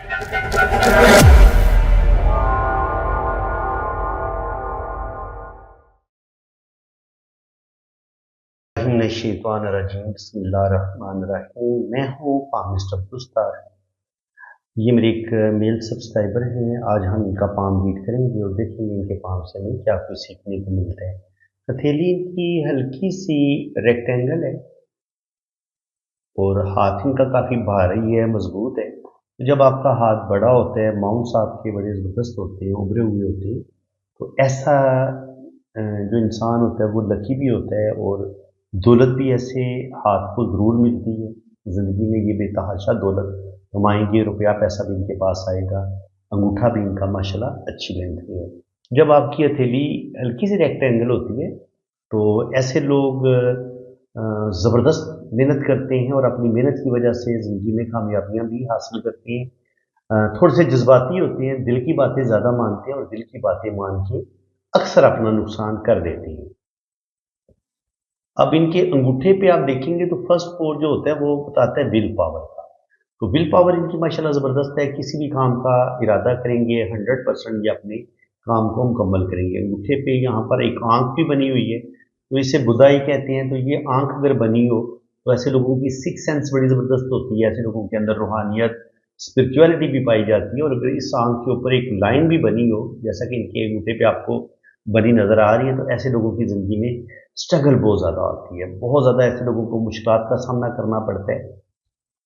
शैतानिर्रजीम बिस्मिल्लाहिर्रहमानिर्रहीम। मैं हूँ मिस्टर दुस्तार। ये मेरे एक मेल सब्सक्राइबर हैं। आज हम इनका पाम रीड करेंगे और देखेंगे इनके पाम से हमें क्या कुछ सीखने को मिलता है। हथेली इनकी हल्की सी रेक्टेंगल है और हाथ इनका काफ़ी भारी है, मजबूत है। जब आपका हाथ बड़ा होता है, माउंट्स आपके बड़े ज़बरदस्त होते हैं, उभरे हुए होते हैं, तो ऐसा जो इंसान होता है वो लकी भी होता है और दौलत भी ऐसे हाथ को ज़रूर मिलती है। ज़िंदगी में ये बेतहाशा दौलत कमाएंगे, रुपया पैसा भी इनके पास आएगा। अंगूठा भी इनका माशाल्लाह अच्छी लेंथ में है। जब आपकी हथेली हल्की सी रेक्टेंगल होती है तो ऐसे लोग ज़बरदस्त मेहनत करते हैं और अपनी मेहनत की वजह से ज़िंदगी में कामयाबियाँ भी हासिल करते हैं। थोड़े से जज्बाती होते हैं, दिल की बातें ज़्यादा मानते हैं और दिल की बातें मान के अक्सर अपना नुकसान कर देते हैं। अब इनके अंगूठे पे आप देखेंगे तो फर्स्ट फोर जो होता है वो बताता है विल पावर का। तो विल पावर इनकी माशाल्लाह ज़बरदस्त है। किसी भी काम का इरादा करेंगे 100% ये अपने काम को मुकम्मल करेंगे। अंगूठे पे यहाँ पर एक आंख भी बनी हुई है, तो इसे बुदाई कहते हैं। तो ये आंख अगर बनी हो तो ऐसे लोगों की सिक्स सेंस बड़ी ज़बरदस्त होती है। ऐसे लोगों के अंदर रूहानियत, स्पिरिचुअलिटी भी पाई जाती है। और अगर इस आंख के ऊपर एक लाइन भी बनी हो, जैसा कि इनके अंगूठे पे आपको बनी नज़र आ रही है, तो ऐसे लोगों की ज़िंदगी में स्ट्रगल बहुत ज़्यादा होती है। बहुत ज़्यादा ऐसे लोगों को मुश्किलात का सामना करना पड़ता है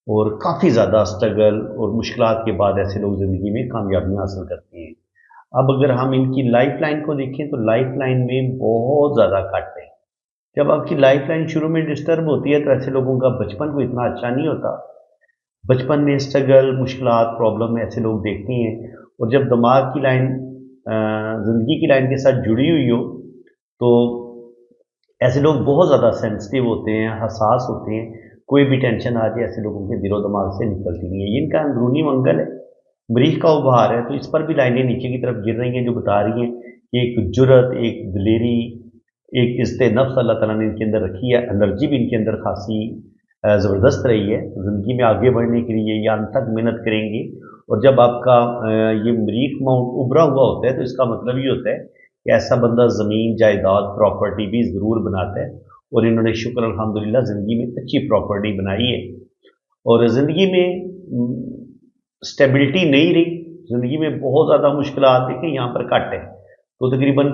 और काफ़ी ज़्यादा स्ट्रगल और मुश्किलात के बाद ऐसे लोग ज़िंदगी में कामयाबियाँ हासिल करते हैं। अब अगर हम इनकी लाइफ लाइन को देखें तो लाइफ लाइन में बहुत ज़्यादा कट है। जब आपकी लाइफ लाइन शुरू में डिस्टर्ब होती है तो ऐसे लोगों का बचपन को इतना अच्छा नहीं होता। बचपन में स्ट्रगल, मुश्किलात, प्रॉब्लम ऐसे लोग देखते हैं। और जब दिमाग की लाइन ज़िंदगी की लाइन के साथ जुड़ी हुई हो तो ऐसे लोग बहुत ज़्यादा सेंसिटिव होते हैं, हसास होते हैं। कोई भी टेंशन आ जाए ऐसे लोगों के दिलो दिमाग से निकलती नहीं है। ये इनका अंदरूनी मंगल है, मरीख का उभार है। तो इस पर भी लाइनें नीचे की तरफ गिर रही हैं जो बता रही हैं कि एक जुर्रत, एक दिलेरी, एक इज़्ज़त नफ्स अल्लाह ताला ने इनके अंदर रखी है। एनर्जी भी इनके अंदर खासी ज़बरदस्त रही है। ज़िंदगी में आगे बढ़ने के लिए ये अनथक मेहनत करेंगे। और जब आपका ये मरीख माउंट उभरा हुआ होता है तो इसका मतलब ये होता है कि ऐसा बंदा ज़मीन, जायदाद, प्रॉपर्टी भी ज़रूर बनाता है। और इन्होंने शुक्र अल्हम्दुलिल्लाह ज़िंदगी में अच्छी प्रॉपर्टी बनाई है। और ज़िंदगी में स्टेबिलिटी नहीं रही, ज़िंदगी में बहुत ज़्यादा मुश्किलात देखिए यहाँ पर कट है। तो तकरीबन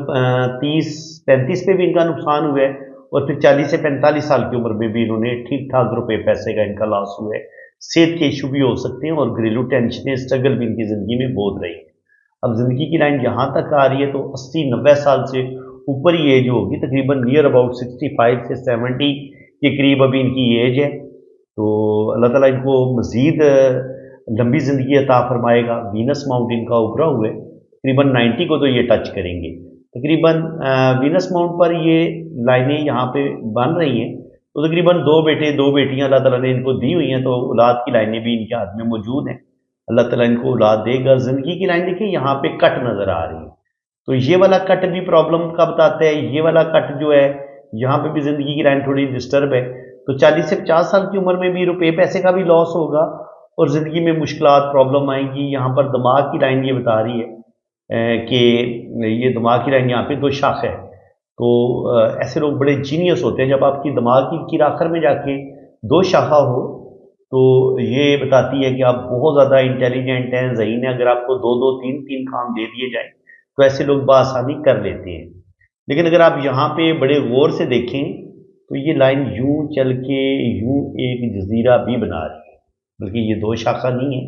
30-35 पे भी इनका नुकसान हुआ है और फिर 40 से 45 साल की उम्र में भी इन्होंने ठीक ठाक रुपए पैसे का इनका लॉस हुआ है। सेहत के इशू भी हो सकते हैं और घरेलू टेंशनें, स्ट्रगल भी इनकी ज़िंदगी में बहुत रही है। अब ज़िंदगी की लाइन यहाँ तक आ रही है तो 80-90 साल से ऊपर ही एज होगी, तकरीबन नियर अबाउट 65 से 70 के करीब अभी इनकी एज है। तो अल्लाह ताला इनको मज़ीद लंबी ज़िंदगी अता फरमाएगा। वीनस माउंट इनका उभरा हुआ है, तकरीबन 90 को तो ये टच करेंगे। तकरीबन वीनस माउंट पर ये लाइनें यहाँ पे बन रही हैं। तो तकरीबन 2 बेटे 2 बेटियाँ अल्लाह ताला ने इनको दी हुई हैं। तो औलाद की लाइनें भी इनके हाथ में मौजूद हैं। अल्लाह ताला इनको औलाद देगा। ज़िंदगी की लाइन देखिए यहाँ पे कट नज़र आ रही है। तो ये वाला कट भी प्रॉब्लम का बताता है। ये वाला कट जो है यहाँ पे भी ज़िंदगी की लाइन थोड़ी डिस्टर्ब है। तो 40 से 50 साल की उम्र में भी रुपये पैसे का भी लॉस होगा और ज़िंदगी में मुश्किलात, प्रॉब्लम आएंगी। यहाँ पर दिमाग की लाइन ये बता रही है कि ये दिमाग की लाइन यहाँ पे 2 शाख है। तो ऐसे लोग बड़े जीनियस होते हैं। जब आपकी दिमाग की आखिर में जाके 2 शाखा हो तो ये बताती है कि आप बहुत ज़्यादा इंटेलिजेंट हैं, ज़हीन हैं। अगर आपको 2-2, 3-3 काम दे दिए जाएँ तो ऐसे लोग बआसानी कर लेते हैं। लेकिन अगर आप यहाँ पे बड़े गौर से देखें तो ये लाइन यूं चल के यूं एक जजीरा भी बना रही है, बल्कि ये 2 शाखा नहीं है।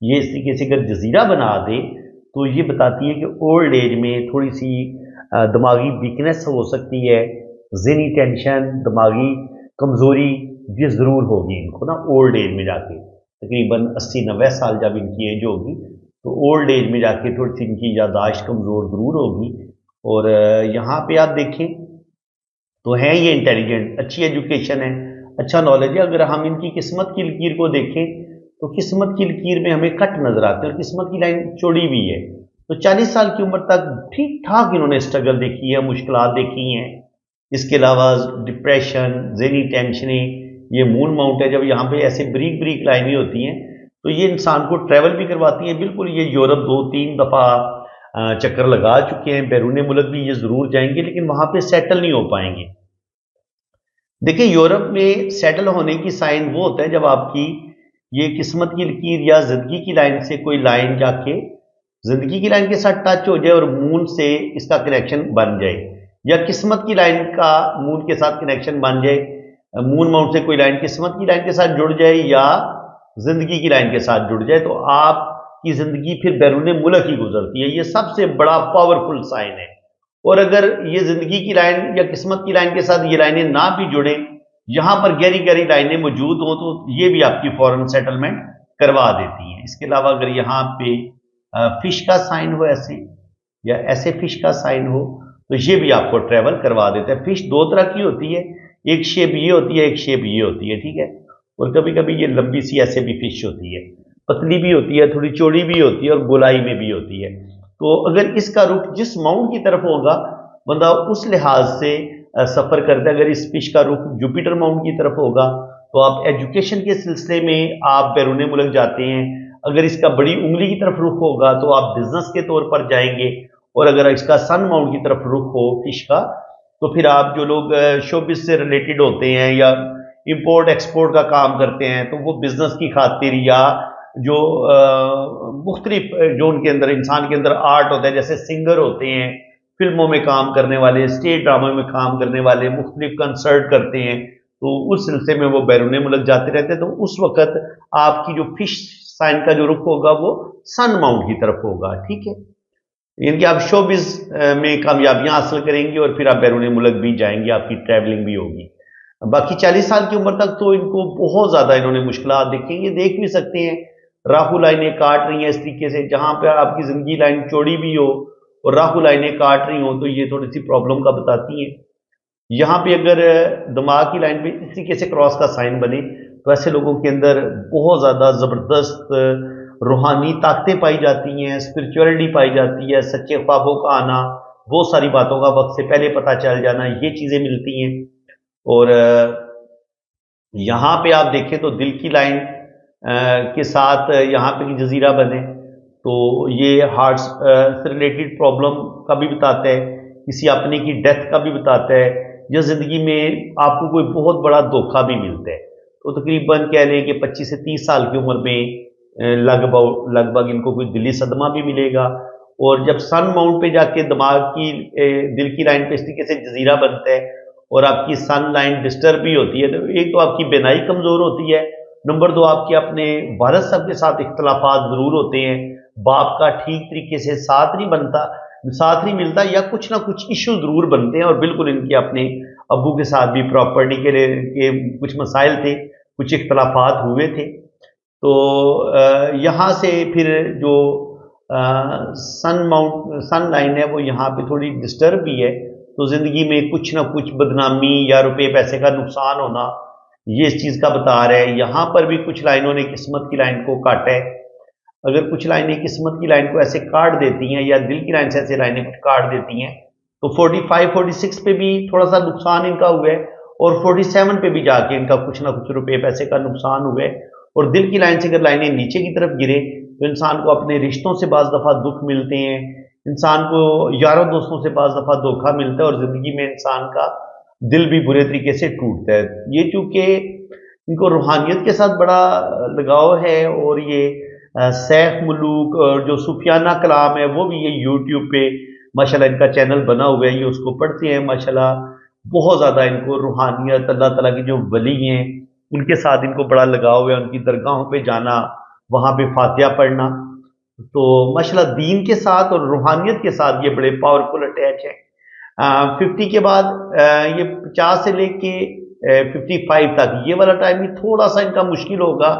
ये इस तरीके से अगर जजीरा बना दे तो ये बताती है कि ओल्ड एज में थोड़ी सी दिमागी वीकनेस हो सकती है, ज़हनी टेंशन, दिमागी कमज़ोरी ये ज़रूर होगी इनको ना ओल्ड एज में जाके। तकरीबन 80-90 साल जब इनकी एज होगी तो ओल्ड एज में जाके थोड़ी सी इनकी याददाश्त कमज़ोर ज़रूर होगी। और यहाँ पे आप देखें तो हैं ये इंटेलिजेंट, अच्छी एजुकेशन है, अच्छा नॉलेज है। अगर हम इनकी किस्मत की लकीर को देखें तो किस्मत की लकीर में हमें कट नज़र आते हैं और किस्मत की लाइन चौड़ी भी है। तो 40 साल की उम्र तक ठीक ठाक इन्होंने स्ट्रगल देखी है, मुश्किलात देखी हैं। इसके अलावा डिप्रेशन, ज़हनी टेंशनें, ये मून माउंट है। जब यहाँ पे ऐसे ब्रीक ब्रीक लाइनें होती हैं تو یہ انسان کو ٹریول بھی کرواتی ہیں. بالکل یہ یورپ 2-3 دفعہ چکر لگا چکے ہیں، بیرون ملک بھی یہ ضرور جائیں گے، لیکن وہاں پہ سیٹل نہیں ہو پائیں گے. دیکھیں یورپ میں سیٹل ہونے کی سائن وہ ہوتا ہے جب آپ کی یہ قسمت کی لکیر یا زندگی کی لائن سے کوئی لائن جا کے زندگی کی لائن کے ساتھ ٹچ ہو جائے اور مون سے اس کا کنیکشن بن جائے، یا قسمت کی لائن کا مون کے ساتھ کنیکشن بن جائے، مون ماؤنٹ سے کوئی لائن قسمت کی لائن کے ساتھ جڑ جائے یا زندگی کی لائن کے ساتھ جڑ جائے، تو آپ کی زندگی پھر بیرون ملک ہی گزرتی ہے. یہ سب سے بڑا پاورفل سائن ہے. اور اگر یہ زندگی کی لائن یا قسمت کی لائن کے ساتھ یہ لائنیں نہ بھی جڑیں، یہاں پر گہری گہری لائنیں موجود ہوں، تو یہ بھی آپ کی فورن سیٹلمنٹ کروا دیتی ہیں. اس کے علاوہ اگر یہاں پہ فش کا سائن ہو ایسے، یا ایسے فش کا سائن ہو، تو یہ بھی آپ کو ٹریول کروا دیتا ہے. فش دو طرح کی ہوتی ہے، ایک شیپ یہ ہوتی ہے، ایک شیپ یہ ہوتی ہے، ٹھیک ہے. اور کبھی کبھی یہ لمبی سی ایسے بھی فش ہوتی ہے، پتلی بھی ہوتی ہے، تھوڑی چوڑی بھی ہوتی ہے، اور گولائی میں بھی ہوتی ہے. تو اگر اس کا رخ جس ماؤنٹ کی طرف ہوگا بندہ اس لحاظ سے سفر کرتا ہے. اگر اس فش کا رخ جوپیٹر ماؤنٹ کی طرف ہوگا تو آپ ایجوکیشن کے سلسلے میں آپ بیرون ملک جاتے ہیں. اگر اس کا بڑی انگلی کی طرف رخ ہوگا تو آپ بزنس کے طور پر جائیں گے. اور اگر اس کا سن ماؤنٹ کی طرف رخ ہو فش کا، تو پھر آپ جو لوگ شوبز سے ریلیٹڈ ہوتے ہیں یا امپورٹ ایکسپورٹ کا کام کرتے ہیں، تو وہ بزنس کی خاطر یا جو مختلف جو ان کے اندر انسان کے اندر آرٹ ہوتا ہے، جیسے سنگر ہوتے ہیں، فلموں میں کام کرنے والے، اسٹیج ڈرامے میں کام کرنے والے، مختلف کنسرٹ کرتے ہیں، تو اس سلسلے میں وہ بیرون ملک جاتے رہتے ہیں. تو اس وقت آپ کی جو فش سائن کا جو رخ ہوگا وہ سن ماؤنٹ کی طرف ہوگا. ٹھیک ہے، یعنی کہ آپ شوبز میں کامیابیاں حاصل کریں گے اور پھر آپ بیرون ملک بھی جائیں گے، آپ کی ٹریولنگ بھی ہوگی. باقی 40 سال کی عمر تک تو ان کو بہت زیادہ انہوں نے مشکلات دیکھی. یہ دیکھ بھی سکتے ہیں راہو لائنیں کاٹ رہی ہیں اس طریقے سے، جہاں پہ آپ کی زندگی لائن چوڑی بھی ہو اور راہو لائنیں کاٹ رہی ہوں، تو یہ تھوڑی سی پرابلم کا بتاتی ہیں. یہاں پہ اگر دماغ کی لائن پہ اس طریقے سے کراس کا سائن بنے تو ایسے لوگوں کے اندر بہت زیادہ زبردست روحانی طاقتیں پائی جاتی ہیں، اسپرچولیٹی پائی جاتی ہے، سچے خوابوں کا آنا، بہت ساری باتوں کا وقت سے پہلے پتہ چل جانا، یہ چیزیں ملتی ہیں. اور یہاں پہ آپ دیکھیں تو دل کی لائن کے ساتھ یہاں پہ جزیرہ بنے تو یہ ہارٹ سے ریلیٹڈ پرابلم کا بھی بتاتا ہے، کسی اپنے کی ڈیتھ کا بھی بتاتا ہے، یا زندگی میں آپ کو کوئی بہت بڑا دھوکہ بھی ملتا ہے. تو تقریباً کہہ لیں کہ 25 سے 30 سال کی عمر میں لگ بھگ ان کو کوئی دلی صدمہ بھی ملے گا. اور جب سن ماؤنٹ پہ جا کے دماغ کی دل کی لائن پہ اس طریقے سے جزیرہ بنتا ہے اور آپ کی سن لائن ڈسٹرب بھی ہوتی ہے، تو ایک تو آپ کی بینائی کمزور ہوتی ہے، نمبر 2 آپ کے اپنے والد صاحب کے ساتھ اختلافات ضرور ہوتے ہیں، باپ کا ٹھیک طریقے سے ساتھ نہیں ملتا، یا کچھ نہ کچھ ایشو ضرور بنتے ہیں. اور بالکل ان کے اپنے ابو کے ساتھ بھی پراپرٹی کے کچھ مسائل تھے، کچھ اختلافات ہوئے تھے. تو یہاں سے پھر جو سن لائن ہے وہ یہاں پہ تھوڑی ڈسٹرب بھی ہے، تو زندگی میں کچھ نہ کچھ بدنامی یا روپے پیسے کا نقصان ہونا یہ اس چیز کا بتا رہا ہے. یہاں پر بھی کچھ لائنوں نے قسمت کی لائن کو کاٹا ہے. اگر کچھ لائنیں قسمت کی لائن کو ایسے کاٹ دیتی ہیں یا دل کی لائن سے ایسے لائنیں کچھ کاٹ دیتی ہیں، تو 45-46 پہ بھی تھوڑا سا نقصان ان کا ہوا ہے، اور 47 پہ بھی جا کے ان کا کچھ نہ کچھ روپے پیسے کا نقصان ہوا ہے. اور دل کی لائن سے اگر لائنیں نیچے کی طرف گرے تو انسان کو اپنے رشتوں سے بعض دفعہ دکھ ملتے ہیں، انسان کو یاروں دوستوں سے بعض دفعہ دھوکہ ملتا ہے، اور زندگی میں انسان کا دل بھی برے طریقے سے ٹوٹتا ہے. یہ چونکہ ان کو روحانیت کے ساتھ بڑا لگاؤ ہے، اور یہ سیخ ملوک اور جو صوفیانہ کلام ہے وہ بھی یہ یوٹیوب پہ ماشاءاللہ ان کا چینل بنا ہوا ہے، یہ اس کو پڑھتے ہیں ماشاءاللہ. بہت زیادہ ان کو روحانیت، اللہ تعالیٰ کی جو ولی ہیں ان کے ساتھ ان کو بڑا لگاؤ ہے، ان کی درگاہوں پہ جانا، وہاں پہ فاتحہ پڑھنا. تو ماشاءاللہ دین کے ساتھ اور روحانیت کے ساتھ یہ بڑے پاورفل اٹیچ ہیں. 50 کے بعد یہ 50 سے لے کے 55 تک یہ والا ٹائم بھی تھوڑا سا ان کا مشکل ہوگا،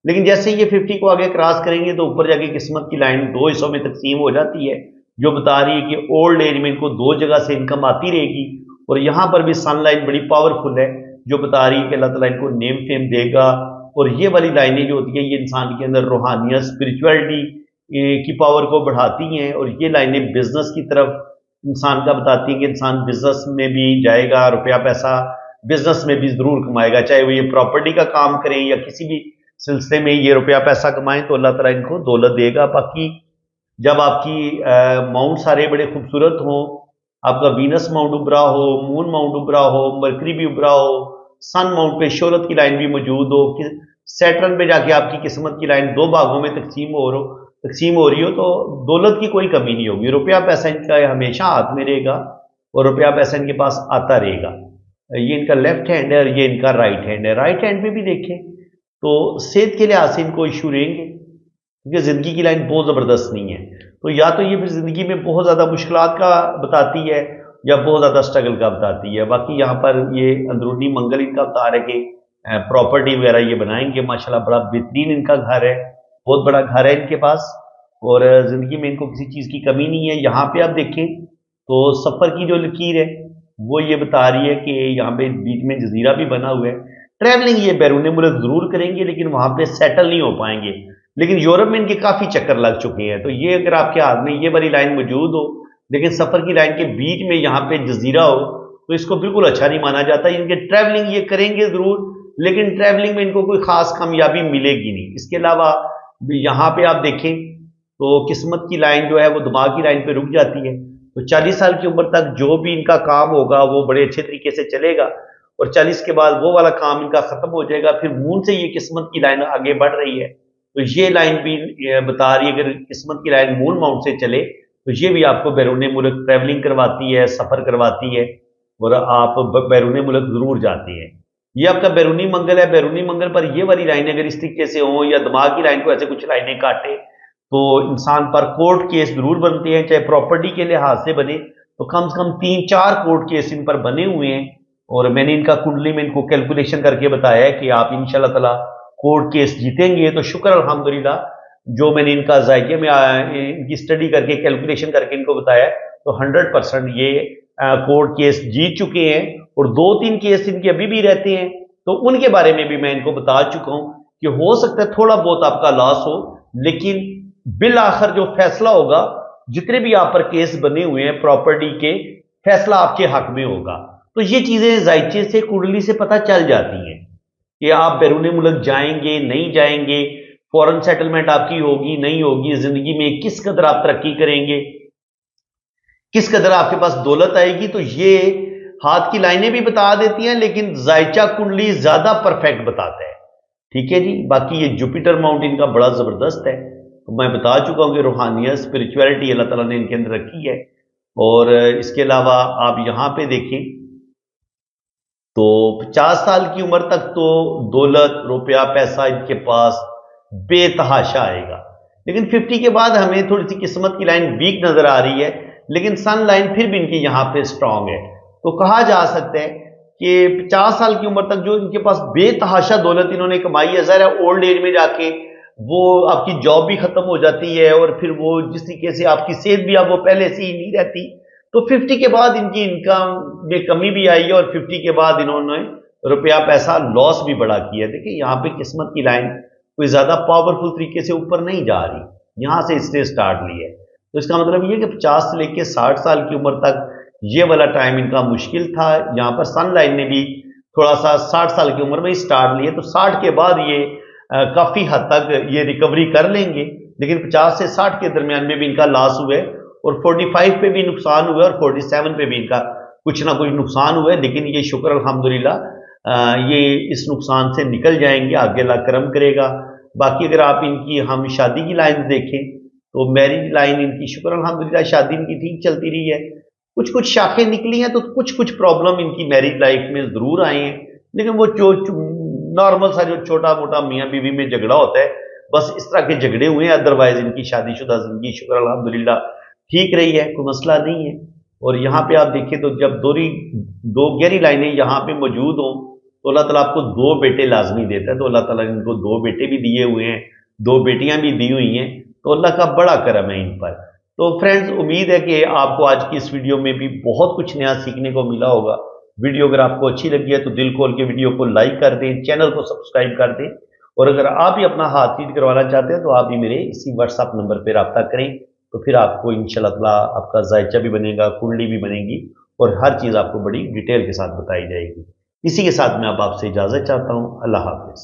لیکن جیسے یہ 50 کو آگے کراس کریں گے تو اوپر جا کے قسمت کی لائن 2 حصوں میں تقسیم ہو جاتی ہے، جو بتا رہی ہے کہ اولڈ ایج میں ان کو 2 جگہ سے انکم آتی رہے گی. اور یہاں پر بھی سن لائن بڑی پاورفل ہے، جو بتا رہی ہے کہ اللہ تعالیٰ ان کو نیم فیم دے گا. اور یہ والی لائنیں جو ہوتی ہیں یہ انسان کے اندر روحانیت، اسپرچولیٹی کی پاور کو بڑھاتی ہیں، اور یہ لائنیں بزنس کی طرف انسان کا بتاتی ہیں کہ انسان بزنس میں بھی جائے گا، روپیہ پیسہ بزنس میں بھی ضرور کمائے گا، چاہے وہ یہ پراپرٹی کا کام کریں یا کسی بھی सिलसिले में ये रुपया पैसा कमाएं तो अल्लाह ताला इनको दौलत देगा। बाकी जब आपकी माउंट सारे बड़े खूबसूरत हों, आपका वीनस माउंट उभरा हो, मून माउंट उभरा हो, मरकरी भी उभरा हो, सन माउंट पे शोहरत की लाइन भी मौजूद हो, सैटर्न पे जाके आपकी किस्मत की लाइन 2 भागों में तकसीम हो रही हो, तो दौलत की कोई कमी नहीं होगी। रुपया पैसा इनका हमेशा हाथ में रहेगा और रुपया पैसा इनके पास आता रहेगा। ये इनका लेफ्ट हैंड है और ये इनका राइट हैंड है। राइट हैंड पे भी देखें तो सेहत के लिहाज से इनको इशू रहेंगे, क्योंकि ज़िंदगी की लाइन बहुत ज़बरदस्त नहीं है। तो या तो ये फिर ज़िंदगी में बहुत ज़्यादा मुश्किलात का बताती है या बहुत ज़्यादा स्ट्रगल का बताती है। बाकी यहाँ पर ये अंदरूनी मंगल इनका बता रहे कि प्रॉपर्टी वगैरह ये बनाएंगे, माशाल्लाह बड़ा बेहतरीन इनका घर है, बहुत बड़ा घर है इनके पास, और ज़िंदगी में इनको किसी चीज़ की कमी नहीं है। यहाँ पे आप देखें तो सफ़र की जो लकीर है वो ये बता रही है कि यहाँ पे बीच में जजीरा भी बना हुआ है। ट्रैवलिंग ये बैरून मुल्क ज़रूर करेंगे लेकिन वहाँ पे सेटल नहीं हो पाएंगे, लेकिन यूरोप में इनके काफ़ी चक्कर लग चुके हैं। तो ये अगर आपके हाथ में ये वाली लाइन मौजूद हो लेकिन सफ़र की लाइन के बीच में यहाँ पे जजीरा हो तो इसको बिल्कुल अच्छा नहीं माना जाता। इनके ट्रैवलिंग ये करेंगे ज़रूर लेकिन ट्रैवलिंग में इनको कोई ख़ास कामयाबी मिलेगी नहीं। इसके अलावा यहाँ पे आप देखें तो किस्मत की लाइन जो है वो दिमाग की लाइन पे रुक जाती है। तो 40 साल की उम्र तक जो भी इनका काम होगा वो बड़े अच्छे तरीके से चलेगा, और 40 के बाद वो वाला काम इनका खत्म हो जाएगा। फिर मून से ये किस्मत की लाइन आगे बढ़ रही है, तो ये लाइन भी बता रही है अगर किस्मत की लाइन मून माउंट से चले तो ये भी आपको बैरून मुल्क ट्रैवलिंग करवाती है, सफ़र करवाती है, और आप बैरून मुल्क ज़रूर जाते हैं। ये आपका बैरूनी मंगल है। बैरूनी मंगल पर ये वाली लाइनें अगर इस तरीके से हों या दिमाग की लाइन को ऐसे कुछ लाइनें काटे तो इंसान पर कोर्ट केस जरूर बनते हैं, चाहे प्रॉपर्टी के लिहाज से बने तो कम से कम 3-4 कोर्ट केस इन पर बने हुए हैं। और मैंने इनका कुंडली में इनको कैलकुलेशन करके बताया है कि आप इंशाल्लाह ताला कोर्ट केस जीतेंगे। तो शुक्र अल्हम्दुलिल्लाह, जो मैंने इनका जायके में इनकी स्टडी करके कैलकुलेशन करके इनको बताया तो 100% ये कोर्ट केस जीत चुके हैं, और 2-3 केस इनके अभी भी रहते हैं। तो उनके बारे में भी मैं इनको बता चुका हूं कि हो सकता है थोड़ा बहुत आपका लॉस हो, लेकिन बिल आखिर जो फैसला होगा, जितने भी आप पर केस बने हुए हैं प्रॉपर्टी के, फैसला आपके हक में होगा। तो ये चीजें जायचे से कुंडली से पता चल जाती हैं कि आप बैरून मुल्क जाएंगे नहीं जाएंगे, फॉरेन सेटलमेंट आपकी होगी नहीं होगी, जिंदगी में किस कदर आप तरक्की करेंगे, किस कदर आपके पास दौलत आएगी। तो ये हाथ की लाइनें भी बता देती हैं लेकिन जायचा कुंडली ज्यादा परफेक्ट बताता है। ठीक है जी। बाकी ये जुपिटर माउंट इनका बड़ा जबरदस्त है, तो मैं बता चुका हूं कि रूहानियत स्पिरिचुअलिटी अल्लाह ताला ने इनके अंदर रखी है। और इसके अलावा आप यहां पे देखें तो 50 साल की उम्र तक तो दौलत रुपया पैसा इनके पास बेतहाशा आएगा, लेकिन 50 के बाद हमें थोड़ी सी किस्मत की लाइन वीक नजर आ रही है, लेकिन सन लाइन फिर भी इनकी यहां पे स्ट्रांग है। तो कहा जा सकता है कि 50 साल की उम्र तक जो इनके पास बेतहाशा दौलत इन्होंने कमाई है, ज़रा ओल्ड एज में जाके वो आपकी जॉब भी खत्म हो जाती है और फिर वो जिस तरीके से आपकी सेहत भी आप वो पहले से ही नहीं रहती। तो 50 के बाद इनकी इनकम में कमी भी आई है, और 50 के बाद इन्होंने रुपया पैसा लॉस भी बड़ा किया। देखिए यहाँ पे किस्मत की लाइन कोई ज्यादा पावरफुल तरीके से ऊपर नहीं जा रही, यहां से इसने स्टार्ट ली है। तो इसका मतलब ये कि 50 से लेकर 60 साल की उम्र तक ये वाला टाइम इनका मुश्किल था। यहाँ पर सन लाइन ने भी थोड़ा सा 60 साल की उम्र में ही स्टार्ट लिए, तो 60 के बाद ये काफी हद तक ये रिकवरी कर लेंगे, लेकिन 50 से 60 के दरमियान में भी इनका लॉस हुआ है, और 45 पे भी नुकसान हुआ है, और 47 पे भी इनका कुछ ना कुछ नुकसान हुआ है। लेकिन ये शुक्र अल्हम्दुलिल्लाह ये इस नुकसान से निकल जाएंगे, आगे अल्लाह करम करेगा। बाकी अगर आप इनकी हम शादी की लाइन देखें तो मैरिज लाइन इनकी शुक्र अल्हम्दुलिल्लाह शादी इनकी ठीक चलती रही है। कुछ कुछ शाखें निकली हैं तो कुछ कुछ प्रॉब्लम इनकी मैरिज लाइफ में जरूर आए हैं, लेकिन वो जो नॉर्मल सा जो छोटा मोटा मियाँ बीवी में झगड़ा होता है, बस इस तरह के झगड़े हुए हैं। अदरवाइज इनकी शादीशुदा जिंदगी शुक्र अल्हम्दुलिल्लाह ठीक रही है, कोई मसला नहीं है। और यहाँ पे आप देखें तो जब दो गहरी लाइनें यहाँ पे मौजूद हों तो अल्लाह ताला आपको 2 बेटे लाजमी देता है। तो अल्लाह ताला ने इनको 2 बेटे भी दिए हुए हैं, 2 बेटियां भी दी हुई हैं, तो अल्लाह का बड़ा करम है इन पर। तो फ्रेंड्स, उम्मीद है कि आपको आज की इस वीडियो में भी बहुत कुछ नया सीखने को मिला होगा। वीडियो अगर आपको अच्छी लगी है तो दिल खोल के वीडियो को लाइक कर दें, चैनल को सब्सक्राइब कर दें, और अगर आप भी अपना हाथ फीड करवाना चाहते हैं तो आप भी मेरे इसी व्हाट्सएप नंबर पर रब्ता करें, तो फिर आपको इंशाल्लाह ताला आपका जायचा भी बनेगा, कुंडली भी बनेगी, और हर चीज़ आपको बड़ी डिटेल के साथ बताई जाएगी। इसी के साथ मैं अब आपसे इजाज़त चाहता हूँ। अल्लाह हाफ़िज़।